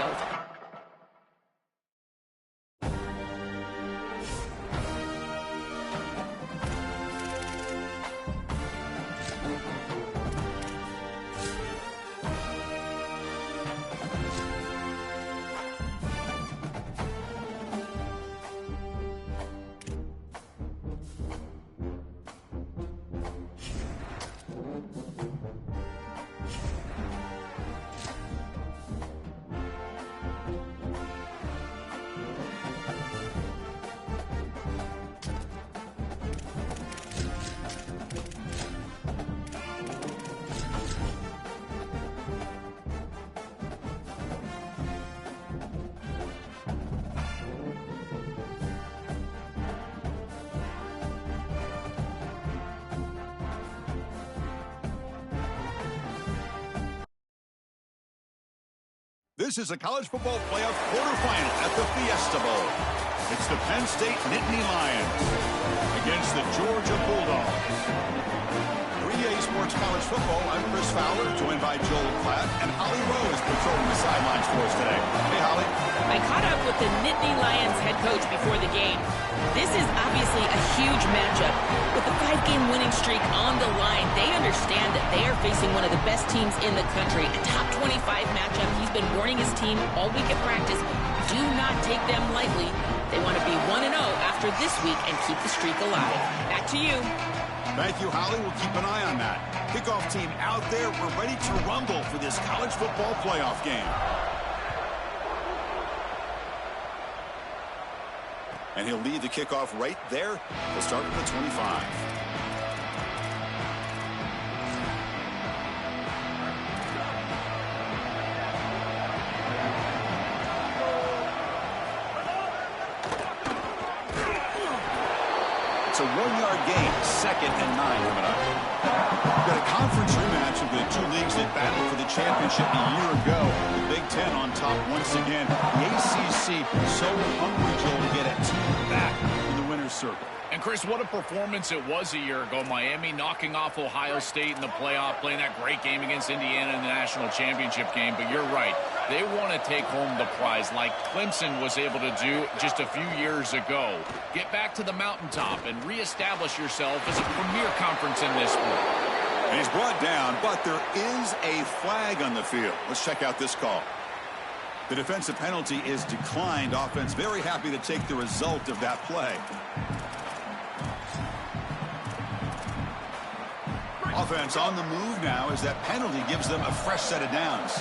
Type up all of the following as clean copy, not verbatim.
field. This is a college football playoff quarterfinal at the Fiesta Bowl. It's the Penn State Nittany Lions against the Georgia Bulldogs. 3A Sports College Football, I'm Chris Fowler, joined by Joel Klatt and Holly Rose patrolling the sidelines for us today. Hey, Holly. I caught up with the Nittany Lions head coach before the game. This is obviously a huge matchup. With the 5-game winning streak on the line, they understand that they are facing one of the best teams in the country. A top 25 matchup. He's been warning his team all week at practice. Do not take them lightly. They want to be 1-0 after this week and keep the streak alive. Back to you. Thank you, Holly. We'll keep an eye on that. Kickoff team out there. We're ready to rumble for this college football playoff game. And he'll lead the kickoff right there. We'll start with the 25. It's a 1-yard gain, 2nd and 9 coming up. We've got a conference rematch of the two leagues that battled for the championship a year ago. The Big Ten on top once again. The ACC so hungry, Joel, to get a team back in the winner's circle. And, Chris, what a performance it was a year ago. Miami knocking off Ohio State in the playoff, playing that great game against Indiana in the national championship game. But you're right. They want to take home the prize like Clemson was able to do just a few years ago. Get back to the mountaintop and reestablish yourself as a premier conference in this sport. And he's brought down, but there is a flag on the field. Let's check out this call. The defensive penalty is declined. Offense very happy to take the result of that play. Offense on the move now as that penalty gives them a fresh set of downs.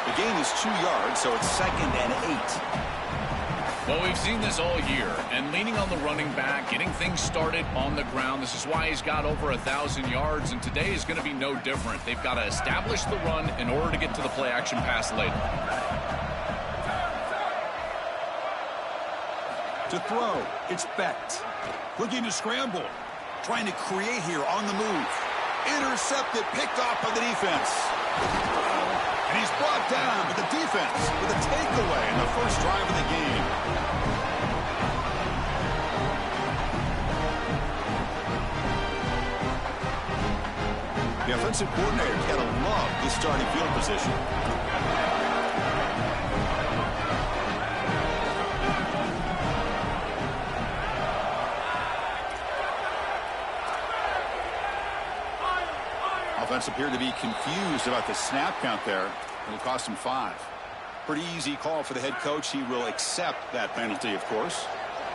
The gain is 2 yards, so it's 2nd and 8. Well, we've seen this all year, and leaning on the running back, getting things started on the ground. This is why he's got over 1,000 yards, and today is going to be no different. They've got to establish the run in order to get to the play-action pass later. To throw, it's Becht. Looking to scramble. Trying to create here on the move. Intercepted, picked off by the defense. And he's brought down, but the defense with a takeaway in the first drive of the game. The offensive coordinator's got to love this starting field position. Offense appeared to be confused about the snap count there. It'll cost him 5. Pretty easy call for the head coach. He will accept that penalty, of course.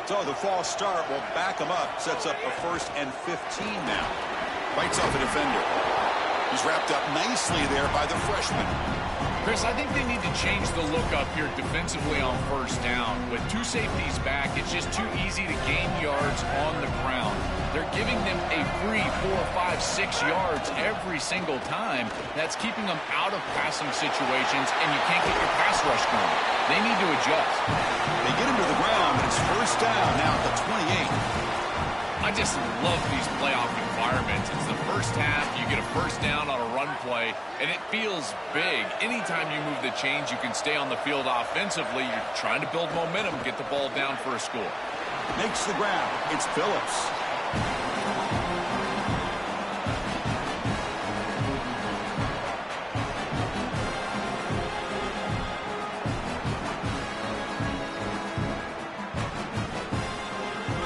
So the false start will back him up. Sets up a 1st and 15 now. Bites off a defender. He's wrapped up nicely there by the freshman. Chris, I think they need to change the look up here defensively on 1st down. With 2 safeties back, it's just too easy to gain yards on the ground. They're giving them a free 4, 5, 6 yards every single time. That's keeping them out of passing situations, and you can't get your pass rush going. They need to adjust. They get him to the ground, but it's 1st down now at the 28. I just love these playoff environments. It's the first half, you get a first down on a run play, and it feels big. Anytime you move the chains, you can stay on the field offensively. You're trying to build momentum, get the ball down for a score. Makes the grab. It's Phillips.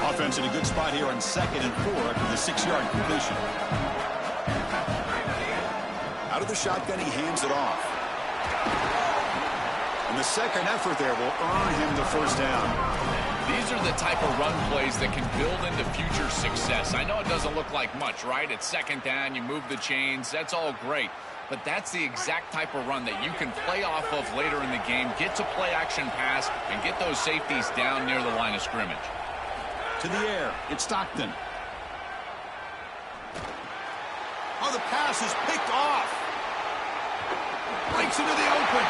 Offense in a good spot here on 2nd and 4 after the 6-yard completion. Out of the shotgun, he hands it off. And the second effort there will earn him the first down. These are the type of run plays that can build into future success. I know it doesn't look like much, right? It's 2nd down, you move the chains, that's all great. But that's the exact type of run that you can play off of later in the game, get to play action pass, and get those safeties down near the line of scrimmage. To the air, it's Stockton. Oh, the pass is picked off. Breaks into the open.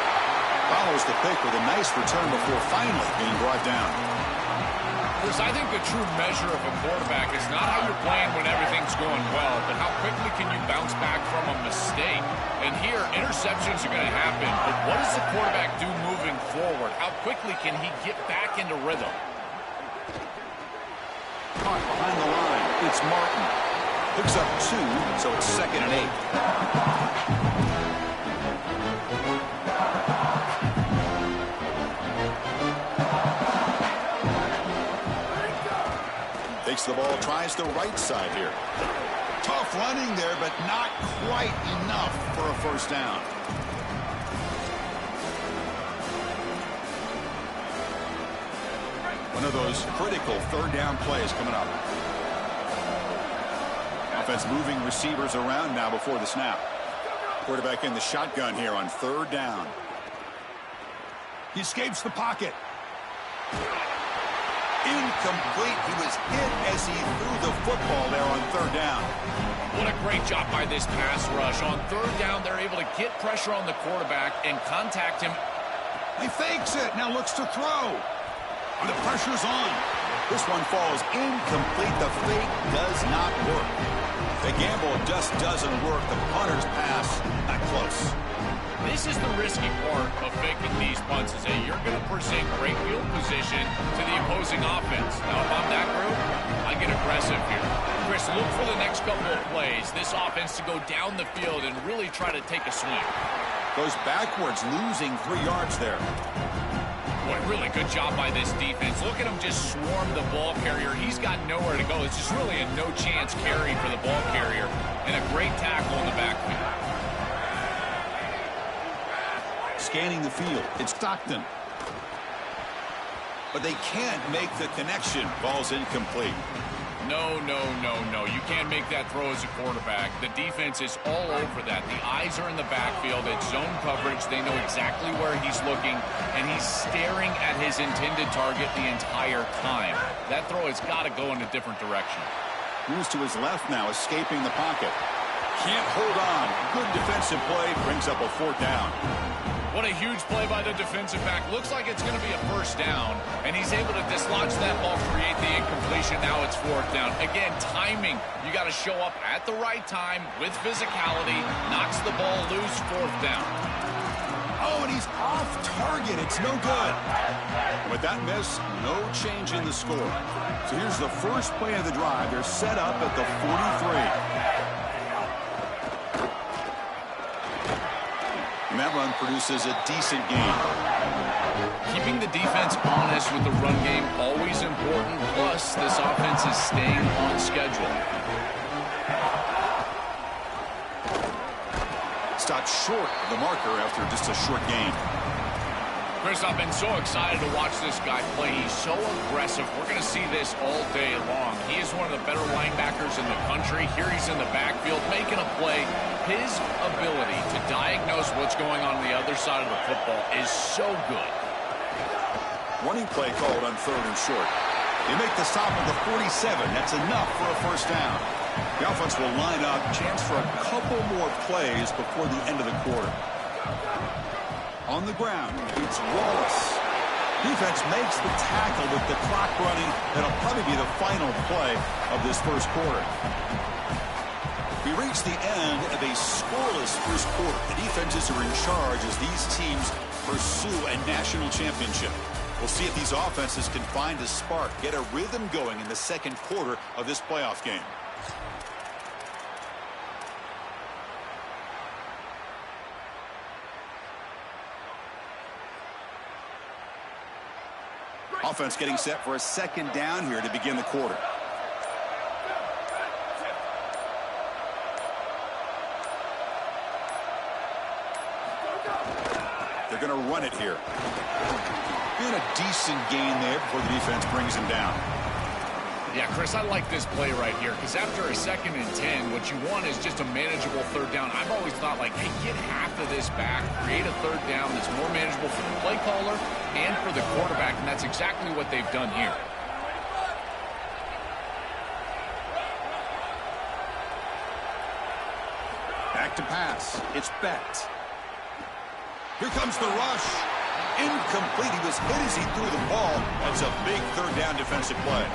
Follows the pick with a nice return before finally being brought down. Chris, I think the true measure of a quarterback is not how you're playing when everything's going well, but how quickly can you bounce back from a mistake. And here, interceptions are going to happen, but what does the quarterback do moving forward? How quickly can he get back into rhythm? Caught behind the line. It's Martin. Picks up 2, so it's 2nd and 8. Takes the ball, tries the right side here. Tough running there, but not quite enough for a first down. One of those critical 3rd down plays coming up. Offense moving receivers around now before the snap. Quarterback in the shotgun here on 3rd down. He escapes the pocket. Incomplete. He was hit as he threw the football there on 3rd down. What a great job by this pass rush. On 3rd down, they're able to get pressure on the quarterback and contact him. He fakes it. Now looks to throw. And the pressure's on. This one falls incomplete. The fake does not work. The gamble just doesn't work. The punter's pass, not close. This is the risky part of faking these punts, is that you're going to present great field position to the opposing offense. Now, if I'm that group, I get aggressive here. Chris, look for the next couple of plays. This offense to go down the field and really try to take a swing. Goes backwards, losing 3 yards there. Boy, really good job by this defense. Look at him just swarm the ball carrier. He's got nowhere to go. It's just really a no-chance carry for the ball carrier. And a great tackle in the backfield. Scanning the field. It's Stockton. But they can't make the connection. Ball's incomplete. No, no, no, no. You can't make that throw as a quarterback. The defense is all over that. The eyes are in the backfield. It's zone coverage. They know exactly where he's looking, and he's staring at his intended target the entire time. That throw has got to go in a different direction. Moves to his left now, escaping the pocket. Can't hold on. Good defensive play. Brings up a 4th down. What a huge play by the defensive back. Looks like it's going to be a first down, and he's able to dislodge that ball, create the incompletion. Now it's 4th down. Again, timing. You got to show up at the right time with physicality. Knocks the ball loose, 4th down. Oh, and he's off target. It's no good. With that miss, no change in the score. So here's the first play of the drive. They're set up at the 43. And that run produces a decent game. Keeping the defense honest with the run game, always important. Plus, this offense is staying on schedule. Stopped short of the marker after just a short gain. Chris, I've been so excited to watch this guy play. He's so aggressive. We're going to see this all day long. He is one of the better linebackers in the country. Here he's in the backfield making a play. His ability to diagnose what's going on the other side of the football is so good. Running play called on 3rd and short. They make the stop at the 47. That's enough for a first down. The offense will line up. Chance for a couple more plays before the end of the quarter. On the ground, it's Wallace. Defense makes the tackle with the clock running. That'll probably be the final play of this first quarter. We reach the end of a scoreless first quarter. The defenses are in charge as these teams pursue a national championship. We'll see if these offenses can find a spark, get a rhythm going in the second quarter of this playoff game. Offense getting set for a second down here to begin the quarter. They're going to run it here. Been a decent gain there before the defense brings him down. Yeah, Chris, I like this play right here because after a 2nd and 10, what you want is just a manageable third down. I've always thought, like, hey, get half of this back, create a third down that's more manageable for the play caller and for the quarterback, and that's exactly what they've done here. Back to pass. It's Becht. Here comes the rush. Incomplete. He was hit as he threw the ball. That's a big third down defensive play.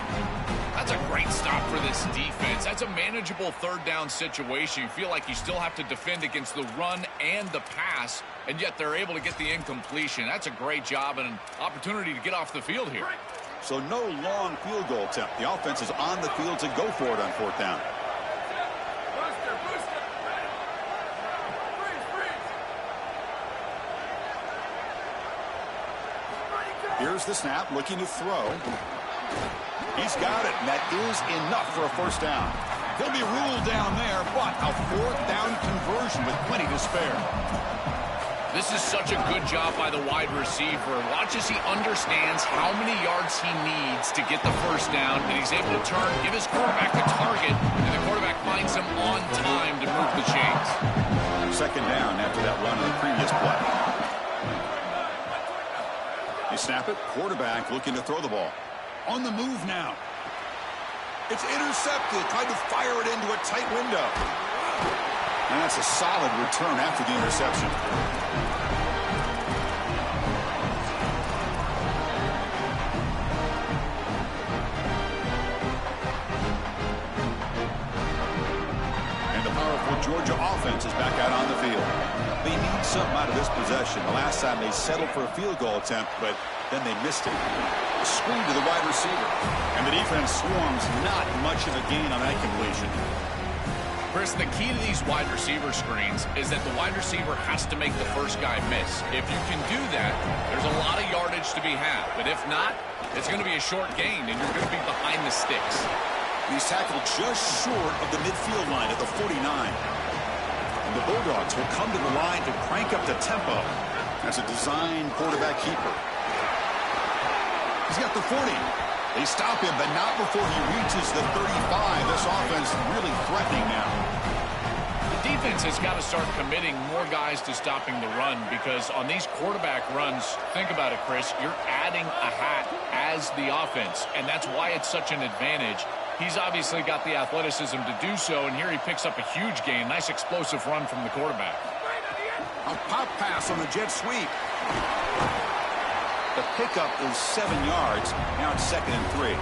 That's a great stop for this defense. That's a manageable third down situation. You feel like you still have to defend against the run and the pass, and yet they're able to get the incompletion. That's a great job and an opportunity to get off the field here. So no long field goal attempt. The offense is on the field to go for it on 4th down. Here's the snap, looking to throw. He's got it, and that is enough for a first down. He'll be ruled down there, but a 4th down conversion with plenty to spare. This is such a good job by the wide receiver. Watch as he understands how many yards he needs to get the first down, and he's able to turn, give his quarterback a target, and the quarterback finds him on time to move the chains. 2nd down after that run in the previous play. They snap it. Quarterback looking to throw the ball. On the move now. It's intercepted. Tried to fire it into a tight window. And that's a solid return after the interception. And the powerful Georgia offense is back out on the field. They need something out of this possession. The last time they settled for a field goal attempt, but then they missed it. A screen to the wide receiver. And the defense swarms. Not much of a gain on that completion. Chris, the key to these wide receiver screens is that the wide receiver has to make the first guy miss. If you can do that, there's a lot of yardage to be had. But if not, it's going to be a short gain, and you're going to be behind the sticks. He's tackled just short of the midfield line at the 49. The Bulldogs will come to the line to crank up the tempo as a design quarterback keeper. He's got the 40. They stop him, but not before he reaches the 35. This offense really threatening now. The defense has got to start committing more guys to stopping the run because on these quarterback runs, think about it, Chris, you're adding a hat as the offense, and that's why it's such an advantage. He's obviously got the athleticism to do so, and here he picks up a huge gain. Nice explosive run from the quarterback. A pop pass on the jet sweep. The pickup is 7 yards. Now it's 2nd and 3.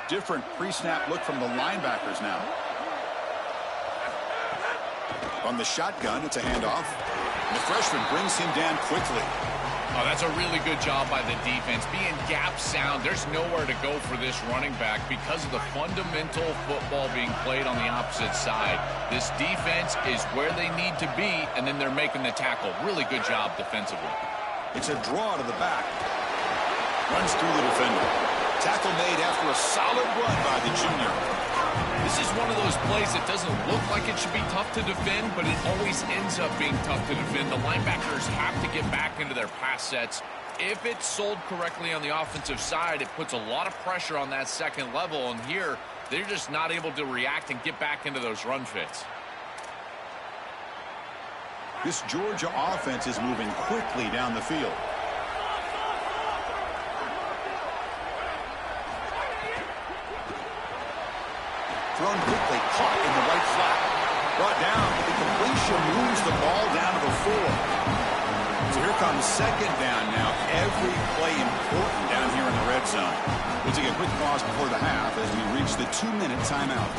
Different pre-snap look from the linebackers now. On the shotgun, it's a handoff. And the freshman brings him down quickly. Oh, that's a really good job by the defense. Being gap sound, there's nowhere to go for this running back because of the fundamental football being played on the opposite side. This defense is where they need to be, and then they're making the tackle. Really good job defensively. It's a draw to the back. Runs through the defender. Tackle made after a solid run by the junior. This is one of those plays that doesn't look like it should be tough to defend, but it always ends up being tough to defend. The linebackers have to get back into their pass sets. If it's sold correctly on the offensive side, it puts a lot of pressure on that second level, and here they're just not able to react and get back into those run fits. This Georgia offense is moving quickly down the field. thrown quickly, caught in the right flat. Brought down, but the completion moves the ball down to the 4. So here comes second down now. Every play important down here in the red zone. We'll take a quick pause before the half as we reach the 2-minute timeout.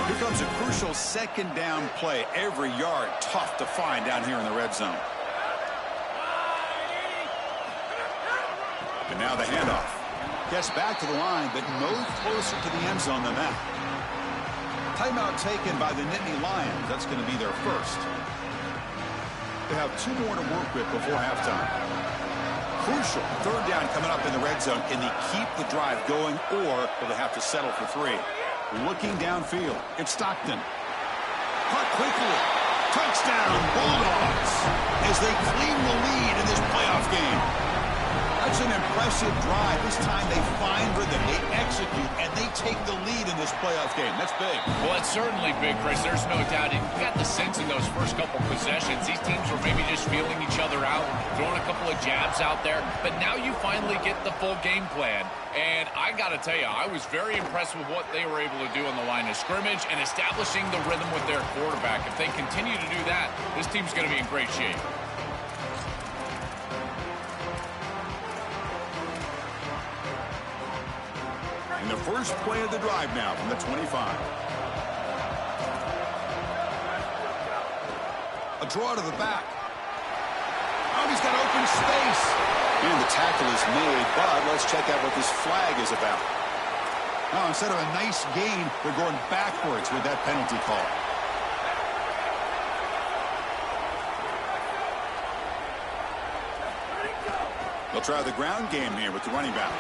Here comes a crucial second down play. Every yard tough to find down here in the red zone. And now the handoff. Gets back to the line, but no closer to the end zone than that. Timeout taken by the Nittany Lions. That's going to be their first. They have 2 more to work with before halftime. Crucial third down coming up in the red zone. Can they keep the drive going, or will they have to settle for 3? Looking downfield. It's Stockton. Caught quickly. Touchdown, Bulldogs, as they claim the lead in this playoff game. That's an impressive drive. This time they find rhythm, they execute, and they take the lead in this playoff game. That's big. Well, it's certainly big, Chris. There's no doubt. You got the sense in those first couple possessions, these teams were maybe just feeling each other out, throwing a couple of jabs out there. But now you finally get the full game plan. And I got to tell you, I was very impressed with what they were able to do on the line of scrimmage and establishing the rhythm with their quarterback. If they continue to do that, this team's going to be in great shape. And the first play of the drive now from the 25. A draw to the back. Oh, he's got open space. And the tackle is made, but let's check out what this flag is about. Now, instead of a nice gain, they're going backwards with that penalty call. They'll try the ground game here with the running back.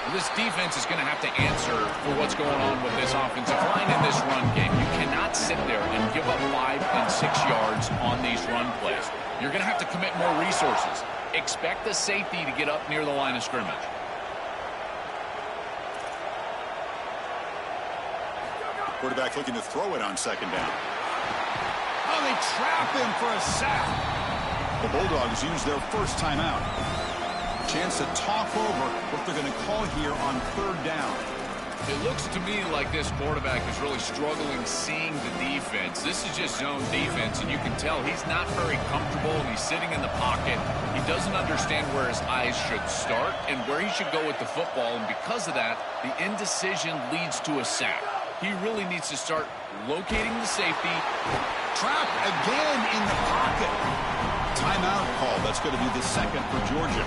Well, this defense is going to have to answer for what's going on with this offensive line in this run game. You cannot sit there and give up 5 and 6 yards on these run plays. You're going to have to commit more resources. Expect the safety to get up near the line of scrimmage. Quarterback looking to throw it on second down. Oh, they trap him for a sack. The Bulldogs use their first timeout. Chance to talk over what they're going to call here on third down. It looks to me like this quarterback is really struggling seeing the defense. This is just zone defense, and you can tell he's not very comfortable, and he's sitting in the pocket. He doesn't understand where his eyes should start and where he should go with the football, and because of that, the indecision leads to a sack. He really needs to start locating the safety. Trapped again in the pocket. Timeout call. That's going to be the second for Georgia.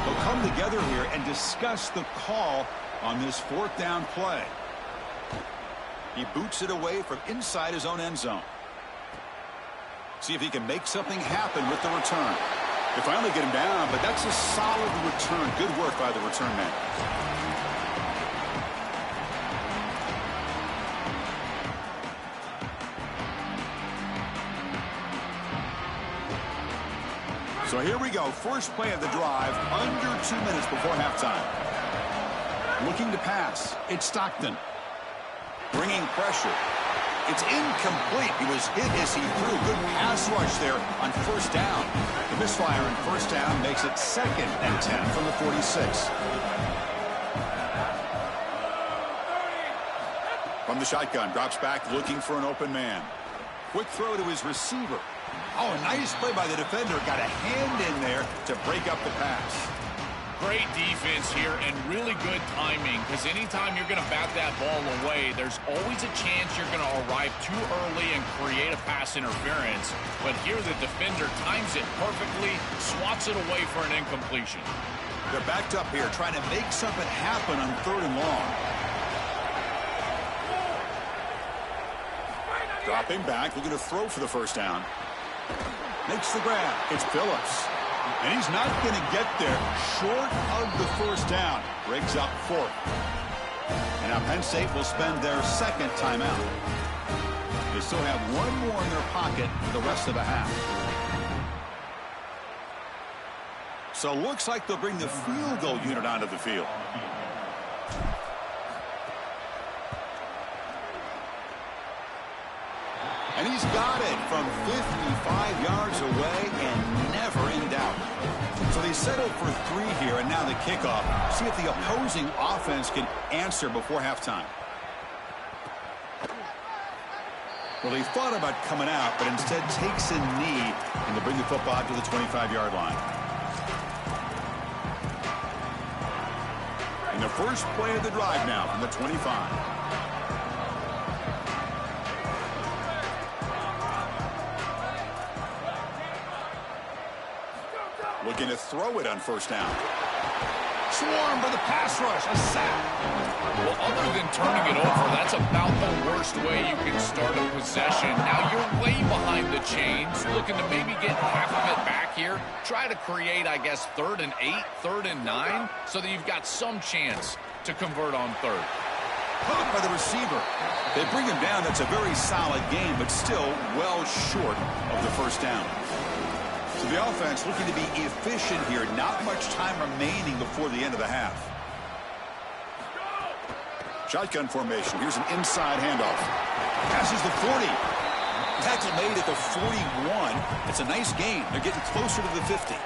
They'll come together here and discuss the call on this fourth down play. He boots it away from inside his own end zone. See if he can make something happen with the return. They finally get him down, but that's a solid return. Good work by the return man. So here we go. First play of the drive, under 2 minutes before halftime. Looking to pass. It's Stockton. Bringing pressure. It's incomplete. He was hit as he threw. Good pass rush there on first down. The misfire on first down makes it 2nd and 10 from the 46. From the shotgun, drops back looking for an open man. Quick throw to his receiver. Oh, a nice play by the defender. Got a hand in there to break up the pass. Great defense here and really good timing, because anytime you're going to bat that ball away, there's always a chance you're going to arrive too early and create a pass interference. But here the defender times it perfectly, swats it away for an incompletion. They're backed up here trying to make something happen on 3rd and long. Dropping back, looking to throw for the first down. Makes the grab. It's Phillips. And he's not going to get there short of the first down. Briggs up 4th. And now Penn State will spend their 2nd timeout. They still have one more in their pocket for the rest of the half. So looks like they'll bring the field goal unit onto the field. And he's got it from 55 yards away and never in doubt. So they settled for 3 here, and now the kickoff. See if the opposing offense can answer before halftime. Well, he thought about coming out, but instead takes a knee and to bring the football out to the 25-yard line. And the first play of the drive now from the 25. Looking to throw it on first down. Swarm for the pass rush. A sack. Well, other than turning it over, that's about the worst way you can start a possession. Now, you're way behind the chains, looking to maybe get half of it back here. Try to create, I guess, 3rd and 8, 3rd and 9, so that you've got some chance to convert on 3rd. Caught by the receiver. They bring him down. That's a very solid game, but still well short of the first down. So the offense looking to be efficient here. Not much time remaining before the end of the half. Shotgun formation. Here's an inside handoff. Passes the 40. Tackle made at the 41. It's a nice gain. They're getting closer to the 50.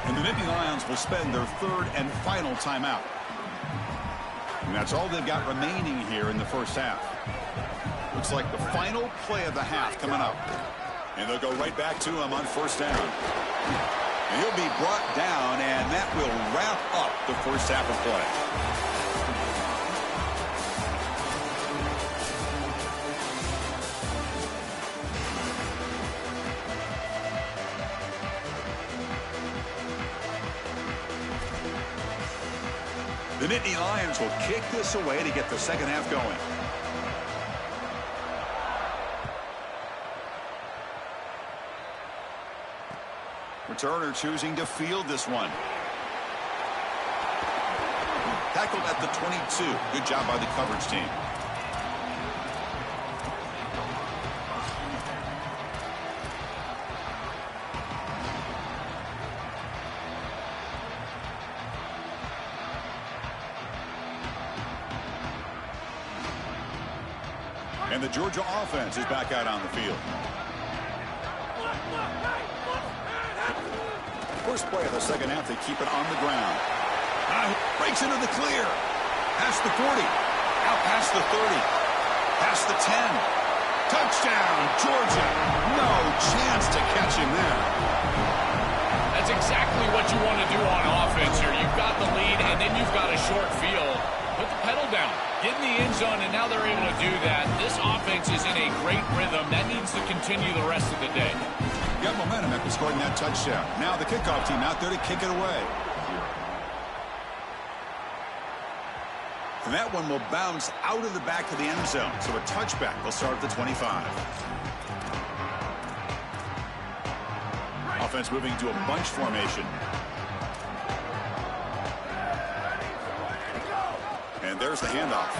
And the Nittany Lions will spend their 3rd and final timeout. And that's all they've got remaining here in the first half. Looks like the final play of the half coming up. And they'll go right back to him on first down. And he'll be brought down, and that will wrap up the first half of play. The Nittany Lions will kick this away to get the second half going. Returner choosing to field this one. Tackled at the 22. Good job by the coverage team. And the Georgia offense is back out on the field. First play of the second half, they keep it on the ground. Breaks into the clear. Past the 40. Out past the 30. Past the 10. Touchdown, Georgia. No chance to catch him there. That's exactly what you want to do on offense here. You've got the lead, and then you've got a short field. Put the pedal down. Get in the end zone, and now they're able to do that. This offense is in a great rhythm. That needs to continue the rest of the day. Got momentum after scoring that touchdown. Now the kickoff team out there to kick it away. And that one will bounce out of the back of the end zone. So a touchback will start at the 25. Offense moving to a bunch formation. And there's the handoff.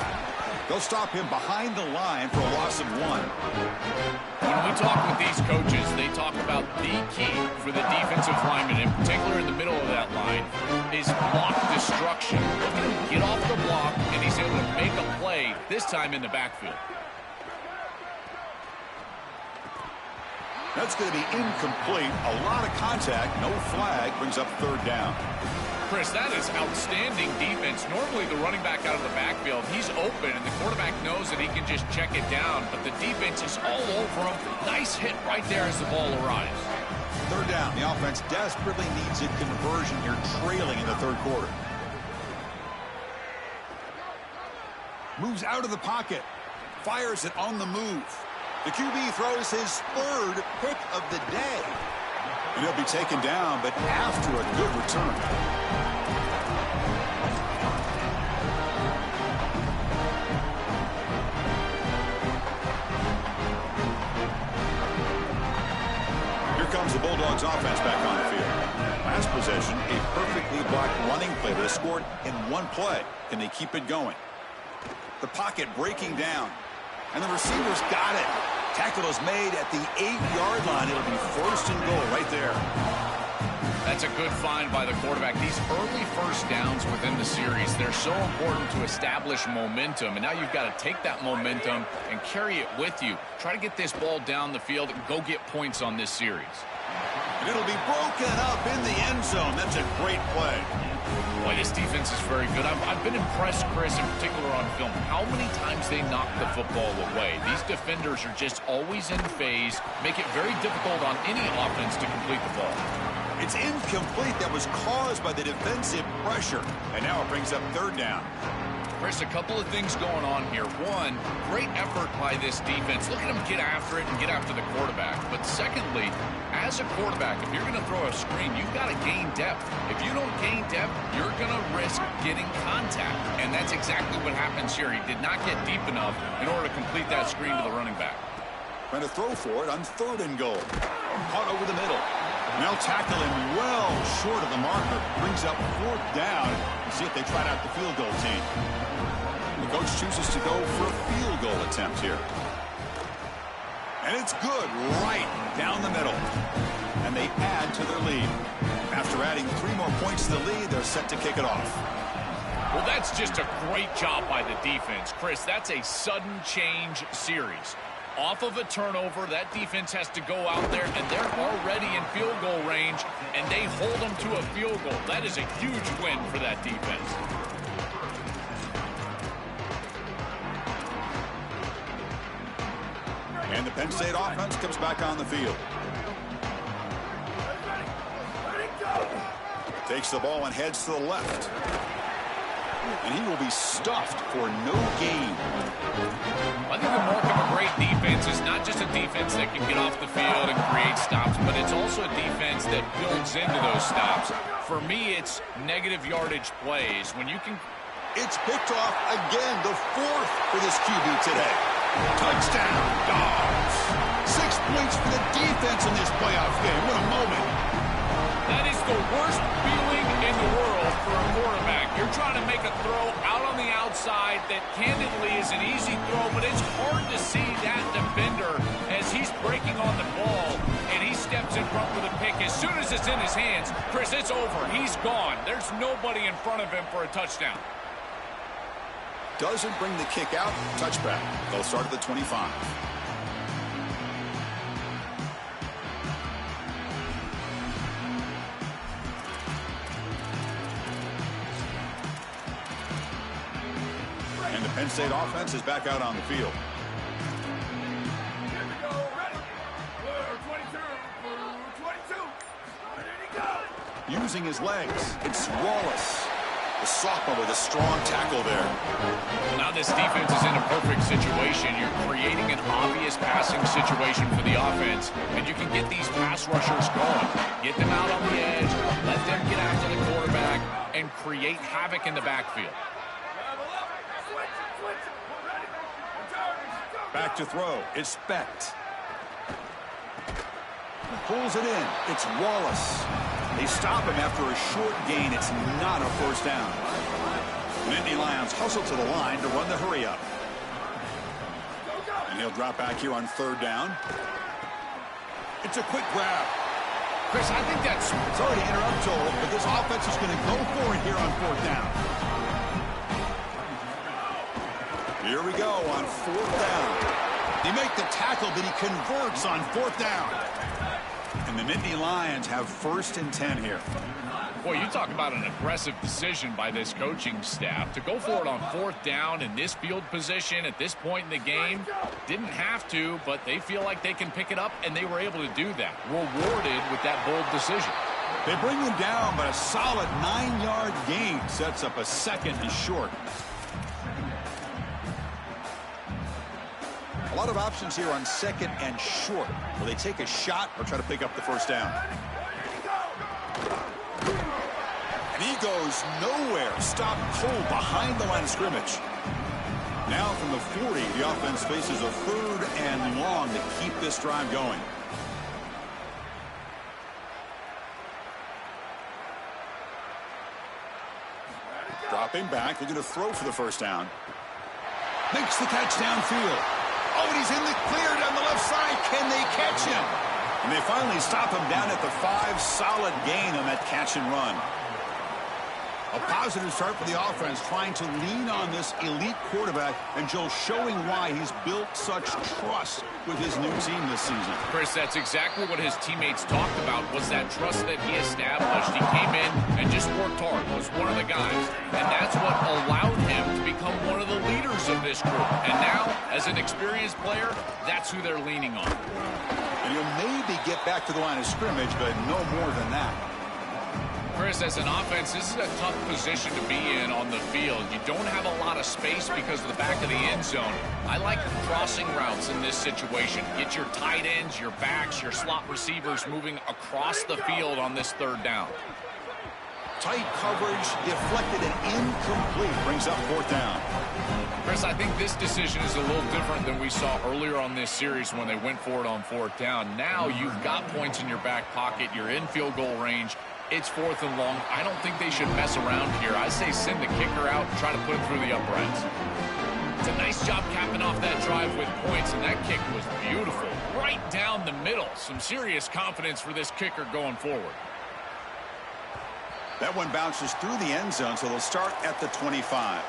They'll stop him behind the line for a loss of 1. When we talk with these coaches, they talk about the key for the defensive lineman, in particular in the middle of that line, is block destruction. Look at him get off the block, and he's able to make a play, this time in the backfield. That's going to be incomplete. A lot of contact. No flag. Brings up 3rd down. Chris, that is outstanding defense. Normally the running back out of the backfield, he's open, and the quarterback knows that he can just check it down, but the defense is all over him. Nice hit right there as the ball arrives. 3rd down. The offense desperately needs a conversion here, trailing in the 3rd quarter. Moves out of the pocket. Fires it on the move. The QB throws his 3rd pick of the day. And he'll be taken down, but after a good return. Here comes the Bulldogs offense back on the field. Last possession, a perfectly blocked running play that is scored in one play. Can they keep it going? The pocket breaking down. And the receivers got it. Tackle is made at the 8-yard line. It'll be 1st and goal right there. That That's a good find by the quarterback. These early first downs within the series, they're so important to establish momentum. And now you've got to take that momentum and carry it with you. Try to get this ball down the field and go get points on this series. And it'll be broken up in the end zone. That's a great play. Boy, this defense is very good. I've been impressed, Chris, in particular on film, how many times they knock the football away. These defenders are just always in phase, make it very difficult on any offense to complete the ball. It's incomplete. That was caused by the defensive pressure. And now it brings up third down. Chris, a couple of things going on here. One, great effort by this defense. Look at them get after it and get after the quarterback. But secondly, as a quarterback, if you're going to throw a screen, you've got to gain depth. If you don't gain depth, you're going to risk getting contact. And that's exactly what happens here. He did not get deep enough in order to complete that screen to the running back. Trying to throw for it on 3rd and goal. Caught over the middle. Now tackle him well short of the marker. Brings up 4th down. We'll see if they try out the field goal team. The coach chooses to go for a field goal attempt here. And it's good right down the middle. And they add to their lead. After adding 3 more points to the lead, they're set to kick it off. Well, that's just a great job by the defense. Chris, that's a sudden change series. Off of a turnover, that defense has to go out there, and they're already in field goal range, and they hold them to a field goal. That is a huge win for that defense. And the Penn State offense comes back on the field. Takes the ball and heads to the left. And he will be stuffed for no gain. I think the mark of a great defense is not just a defense that can get off the field and create stops, but it's also a defense that builds into those stops. For me, it's negative yardage plays. When you can... It's picked off again, the 4th for this QB today. Touchdown, Dogs. 6 points for the defense in this playoff game. What a moment. That is the worst feeling in the world for a quarterback. You're trying to make a throw out on the outside that candidly is an easy throw, but it's hard to see that defender as he's breaking on the ball, and he steps in front with a pick. As soon as it's in his hands, Chris, it's over. He's gone. There's nobody in front of him for a touchdown. Doesn't bring the kick out. Touchback. They'll start at the 25. And the Penn State offense is back out on the field. Using his legs, it's Wallace. The sophomore with a strong tackle there. Well, now this defense is in a perfect situation. You're creating an obvious passing situation for the offense, and you can get these pass rushers going. Get them out on the edge, let them get after the quarterback, and create havoc in the backfield. Back to throw. It's Becht. Pulls it in. It's Wallace. They stop him after a short gain. It's not a first down. Nittany Lions hustle to the line to run the hurry up. And he'll drop back here on 3rd down. It's a quick grab. Chris, I think that's... Sorry to interrupt, Joel, but this offense is going to go for it here on 4th down. Here we go on 4th down. They make the tackle, but he converts on 4th down. And the Nittany Lions have 1st and 10 here. Boy, you talk about an aggressive decision by this coaching staff to go for it on 4th down in this field position at this point in the game. Didn't have to, but they feel like they can pick it up, and they were able to do that. Rewarded with that bold decision. They bring him down, but a solid 9-yard gain sets up a 2nd and short. A lot of options here on 2nd and short. Will they take a shot or try to pick up the first down? And he goes nowhere. Stopped cold behind the line of scrimmage. Now from the 40, the offense faces a 3rd and long to keep this drive going. Dropping back. They're going to throw for the first down. Makes the catch downfield. Oh, and he's in the clear down the left side. Can they catch him? And they finally stop him down at the 5. Solid gain on that catch and run. A positive start for the offense, trying to lean on this elite quarterback, and Joe showing why he's built such trust with his new team this season. Chris, that's exactly what his teammates talked about, was that trust that he established. He came in and just worked hard, was one of the guys, and that's what allowed him to become one of the leaders of this group. And now, as an experienced player, that's who they're leaning on. And he'll maybe get back to the line of scrimmage, but no more than that. Chris, as an offense, this is a tough position to be in on the field. You don't have a lot of space because of the back of the end zone. I like crossing routes in this situation. Get your tight ends, your backs, your slot receivers moving across the field on this 3rd down. Tight coverage, deflected and incomplete. Brings up 4th down. Chris, I think this decision is a little different than we saw earlier on this series when they went for it on 4th down. Now you've got points in your back pocket. You're in field goal range. It's 4th and long. I don't think they should mess around here. I say send the kicker out and try to put it through the uprights. It's a nice job capping off that drive with points, and that kick was beautiful. Right down the middle. Some serious confidence for this kicker going forward. That one bounces through the end zone, so they'll start at the 25.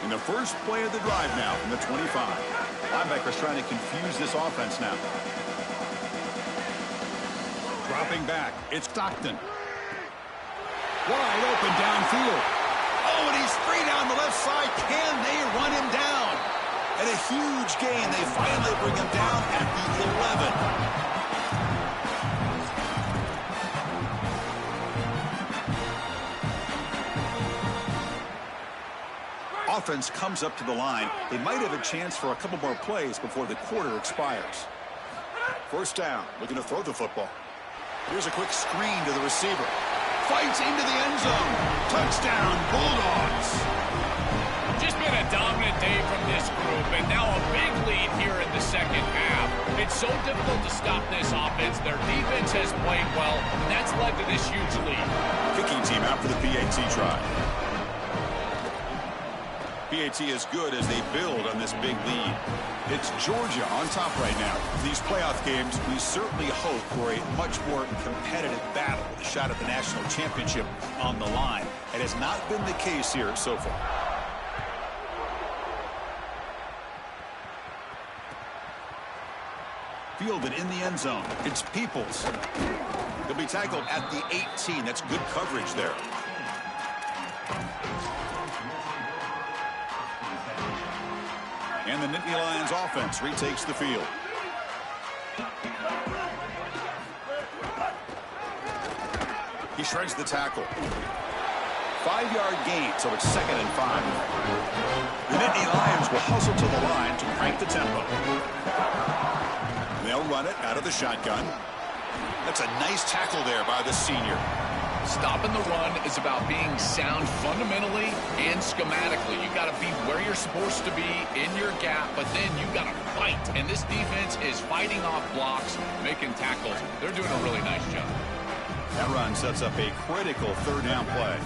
In the first play of the drive now from the 25. Linebackers trying to confuse this offense now. Dropping back, it's Stockton. Wide open downfield. Oh, and he's free down the left side. Can they run him down? And a huge gain. They finally bring him down at the 11. Offense comes up to the line. They might have a chance for a couple more plays before the quarter expires. 1st down, looking to throw the football. Here's a quick screen to the receiver. Fights into the end zone. Touchdown, Bulldogs. Just been a dominant day from this group, and now a big lead here in the 2nd half. It's so difficult to stop this offense. Their defense has played well, and that's led to this huge lead. Kicking team out for the PAT try. PAT is good as they build on this big lead. It's Georgia on top right now. These playoff games, we certainly hope for a much more competitive battle with a shot at the national championship on the line. It has not been the case here so far. Fielded in the end zone. It's Peoples. He'll be tackled at the 18. That's good coverage there. And the Nittany Lions offense retakes the field. He shreds the tackle. 5-yard gain, so it's 2nd and 5. The Nittany Lions will hustle to the line to crank the tempo. And they'll run it out of the shotgun. That's a nice tackle there by the senior. Stopping the run is about being sound fundamentally and schematically. You got to be where you're supposed to be in your gap, but then you got to fight. And this defense is fighting off blocks, making tackles. They're doing a really nice job. That run sets up a critical 3rd down play.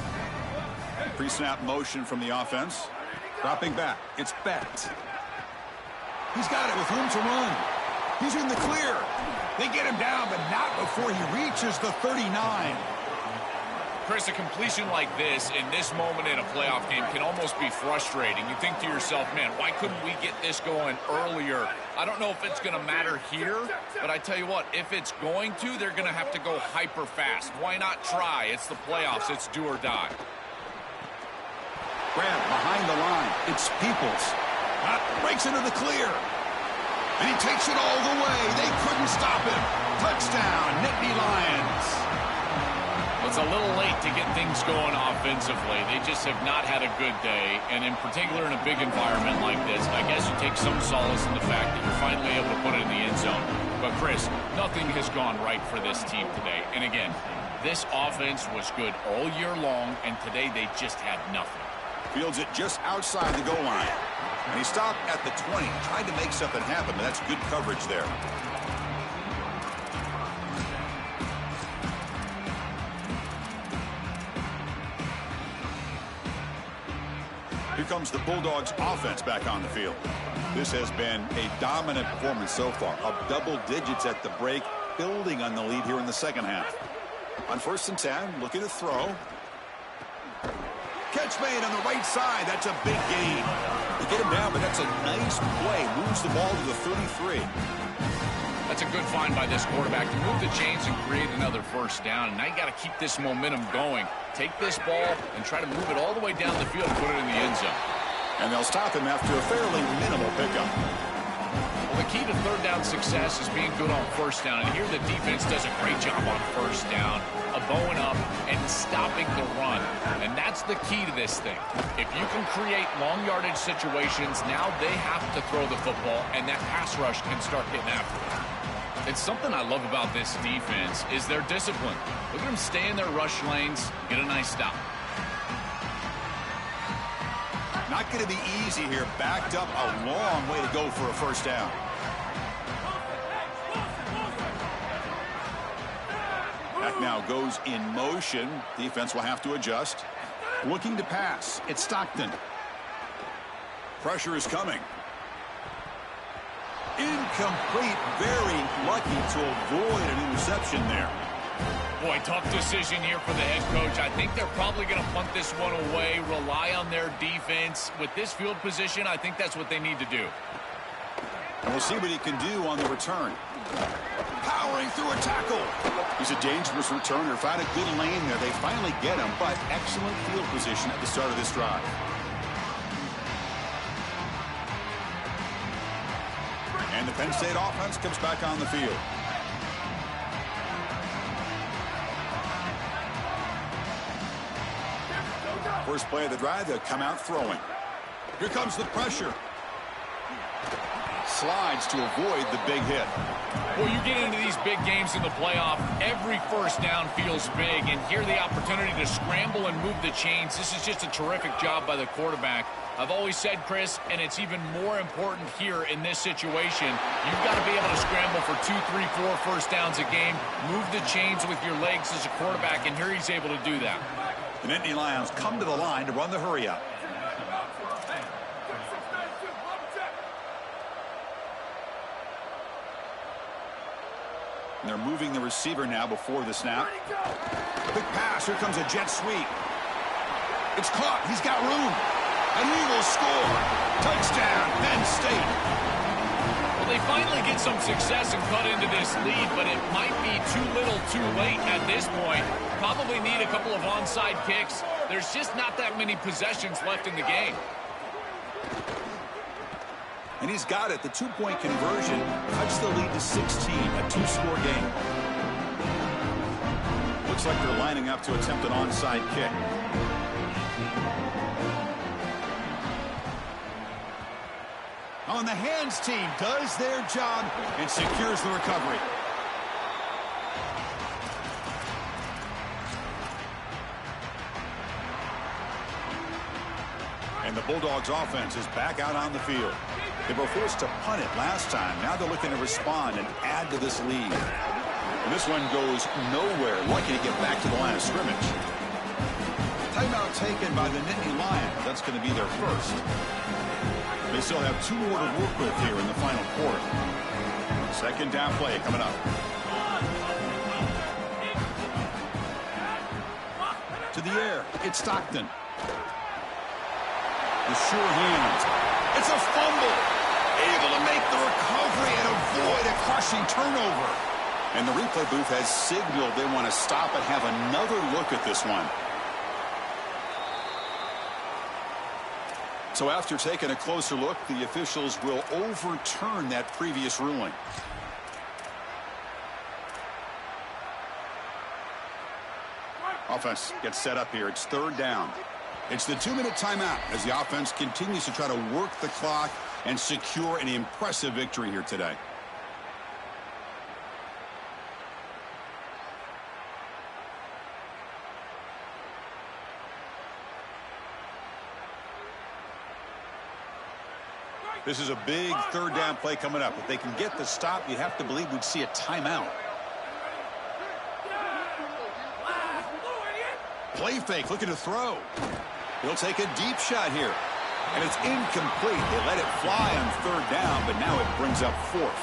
Pre-snap motion from the offense. Dropping back, it's Becht. He's got it with room to run. He's in the clear. They get him down, but not before he reaches the 39. Chris, a completion like this in this moment in a playoff game can almost be frustrating. You think to yourself, man, why couldn't we get this going earlier? I don't know if it's going to matter here, but I tell you what, if it's going to, they're going to have to go hyper fast. Why not try? It's the playoffs. It's do or die. Grab behind the line. It's Peoples. Breaks into the clear. And he takes it all the way. They couldn't stop him. Touchdown, Nittany Lions. It's a little late to get things going offensively. They just have not had a good day, and in particular in a big environment like this, I guess you take some solace in the fact that you're finally able to put it in the end zone. But, Chris, nothing has gone right for this team today. And, again, this offense was good all year long, and today they just had nothing. Fields it just outside the goal line. And he stopped at the 20, tried to make something happen, but that's good coverage there. comes the Bulldogs offense back on the field. This has been a dominant performance so far, up double digits at the break, building on the lead here in the second half. On 1st and 10, looking to throw. Catch made on the right side. That's a big gain. They get him down, but that's a nice play. Moves the ball to the 33. That's a good find by this quarterback to move the chains and create another first down. And now you got to keep this momentum going. Take this ball and try to move it all the way down the field and put it in the end zone. And they'll stop him after a fairly minimal pickup. Well, the key to third down success is being good on first down. And here the defense does a great job on first down, bowing up and stopping the run. And that's the key to this thing. If you can create long yardage situations, now they have to throw the football, and that pass rush can start getting after it. It's something I love about this defense is their discipline. Look at them stay in their rush lanes, get a nice stop. Not going to be easy here. Backed up a long way to go for a first down. Back now goes in motion. Defense will have to adjust. Looking to pass. It's Stockton. Pressure is coming. Incomplete. Very lucky to avoid an interception there. Boy, tough decision here for the head coach. I think they're probably going to punt this one away, rely on their defense. With this field position, I think that's what they need to do. And we'll see what he can do on the return. Powering through a tackle. He's a dangerous returner. Found a good lane there. They finally get him, but excellent field position at the start of this drive. And the Penn State offense comes back on the field. First play of the drive, they'll come out throwing. Here comes the pressure. Slides to avoid the big hit. Well, you get into these big games in the playoff, every first down feels big, and here the opportunity to scramble and move the chains. This is just a terrific job by the quarterback. I've always said, Chris, and it's even more important here in this situation, you've got to be able to scramble for 2, 3, 4 first downs a game, move the chains with your legs as a quarterback, and here he's able to do that. The Nittany Lions come to the line to run the hurry-up. And they're moving the receiver now before the snap. Quick pass. Here comes a jet sweep. It's caught. He's got room. And he will score. Touchdown, Penn State. Well, they finally get some success and cut into this lead, but it might be too little too late at this point. Probably need a couple of onside kicks. There's just not that many possessions left in the game. And he's got it. The two-point conversion cuts the lead to 16, a two-score game. Looks like they're lining up to attempt an onside kick. On the hands team does their job and secures the recovery. And the Bulldogs offense is back out on the field. They were forced to punt it last time. Now they're looking to respond and add to this lead. And this one goes nowhere. Lucky to get back to the line of scrimmage. Timeout taken by the Nittany Lions. That's going to be their first. They still have 2 more to work with here in the final quarter. Second down play coming up. To the air. It's Stockton. The sure hands. It's a fumble. Able to make the recovery and avoid a crushing turnover. And the replay booth has signaled they want to stop and have another look at this one. So after taking a closer look, the officials will overturn that previous ruling. Offense gets set up here. It's third down. It's the 2-minute timeout as the offense continues to try to work the clock and secure an impressive victory here today. This is a big third down play coming up. If they can get the stop, you have to believe we'd see a timeout. Play fake, looking to throw. He'll take a deep shot here. And it's incomplete. They let it fly on third down, but now it brings up fourth.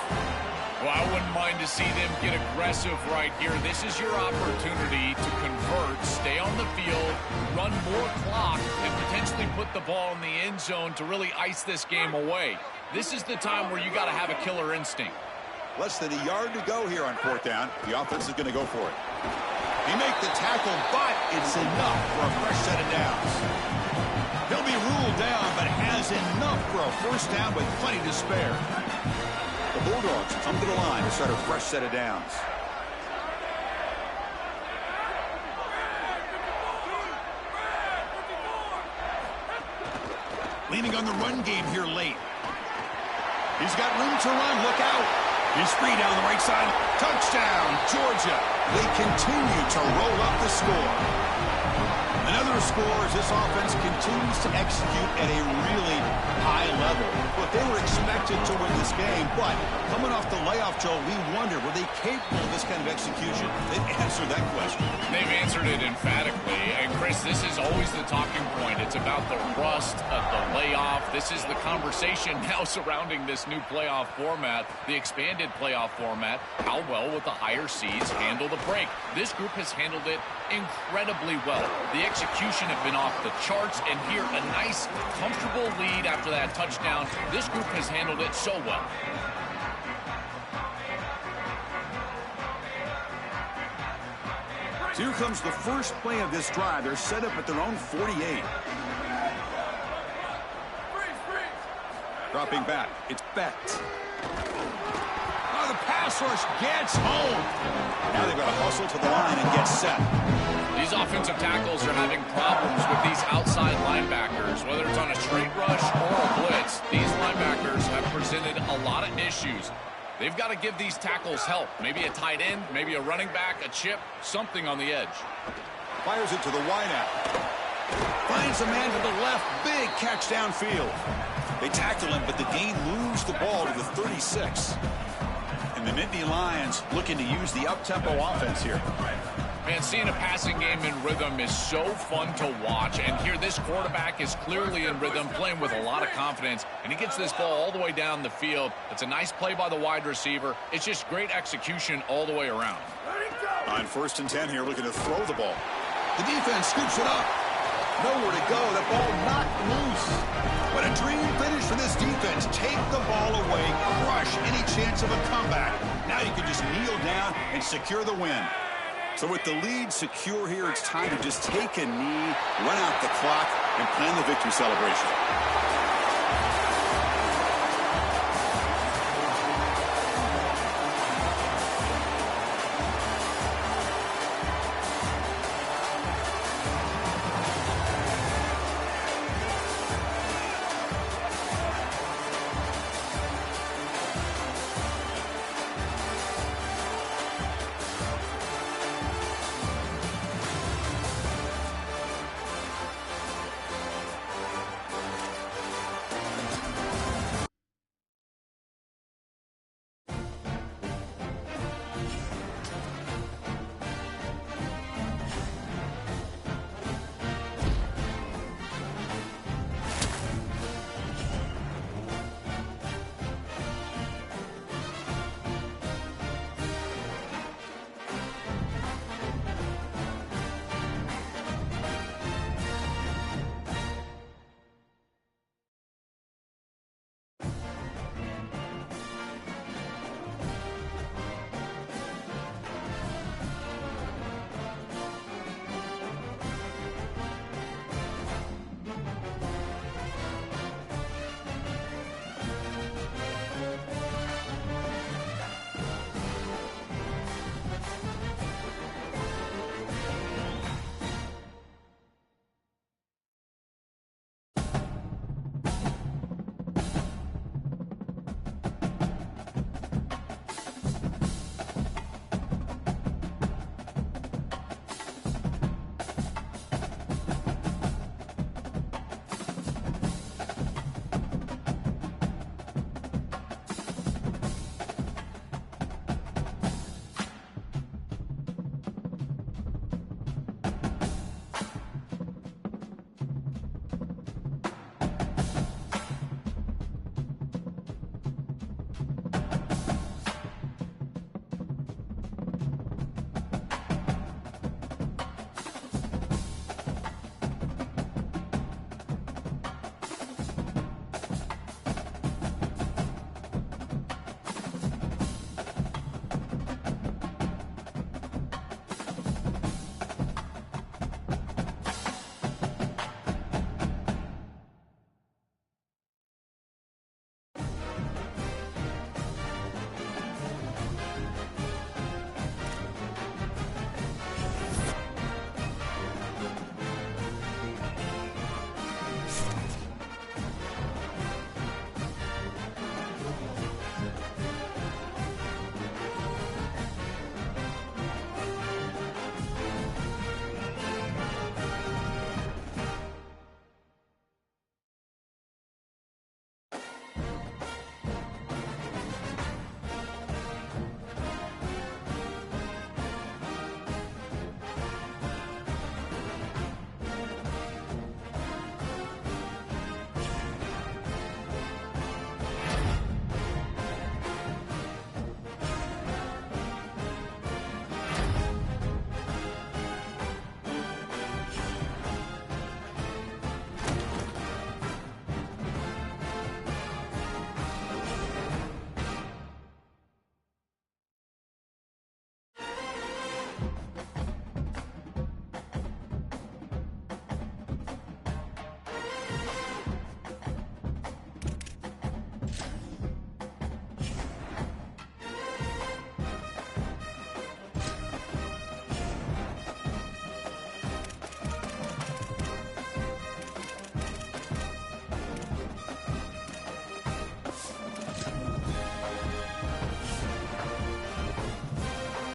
Well, I wouldn't mind to see them get aggressive right here. This is your opportunity to convert, stay on the field, run more clock, and potentially put the ball in the end zone to really ice this game away. This is the time where you got to have a killer instinct. Less than a yard to go here on fourth down. The offense is going to go for it. He makes the tackle, but it's enough for a fresh set of downs. He'll be ruled down, but has enough for a first down with plenty to spare. The Bulldogs come to the line to start a fresh set of downs. Leaning on the run game here late. He's got room to run. Look out. He's free down the right side. Touchdown, Georgia. They continue to roll up the score. Another score as this offense continues to execute at a really high level. Look, they were expected to win this game, but coming off the layoff, Joe, we wonder, were they capable of this kind of execution? They've answered that question. They've answered it emphatically. And, Chris, this is always the talking point. It's about the rust of the layoff. This is the conversation now surrounding this new playoff format, the expanded playoff format. How well will the higher seeds handle the break? This group has handled it incredibly well. The execution have been off the charts, and here a nice, comfortable lead after that touchdown. This group has handled it so well. So here comes the first play of this drive. They're set up at their own 48. Dropping back. It's Beck. Oh, the pass rush gets home. Now they've got to hustle to the line and get set. These offensive tackles are having problems with these outside linebackers, whether it's on a straight rush or a blitz. These linebackers have presented a lot of issues. They've got to give these tackles help. Maybe a tight end, maybe a running back, a chip, something on the edge. Fires it to the wideout. Finds a man to the left. Big catch downfield. They tackle him, but the gain moves the ball to the 36. And the Nittany Lions looking to use the up-tempo offense here. Man, seeing a passing game in rhythm is so fun to watch. And here, this quarterback is clearly in rhythm, playing with a lot of confidence. And he gets this ball all the way down the field. It's a nice play by the wide receiver. It's just great execution all the way around. On 1st and 10 here, looking to throw the ball. The defense scoops it up. Nowhere to go. The ball knocked loose. But a dream finish for this defense. Take the ball away. Crush any chance of a comeback. Now you can just kneel down and secure the win. So with the lead secure here, it's time to just take a knee, run out the clock, and plan the victory celebration.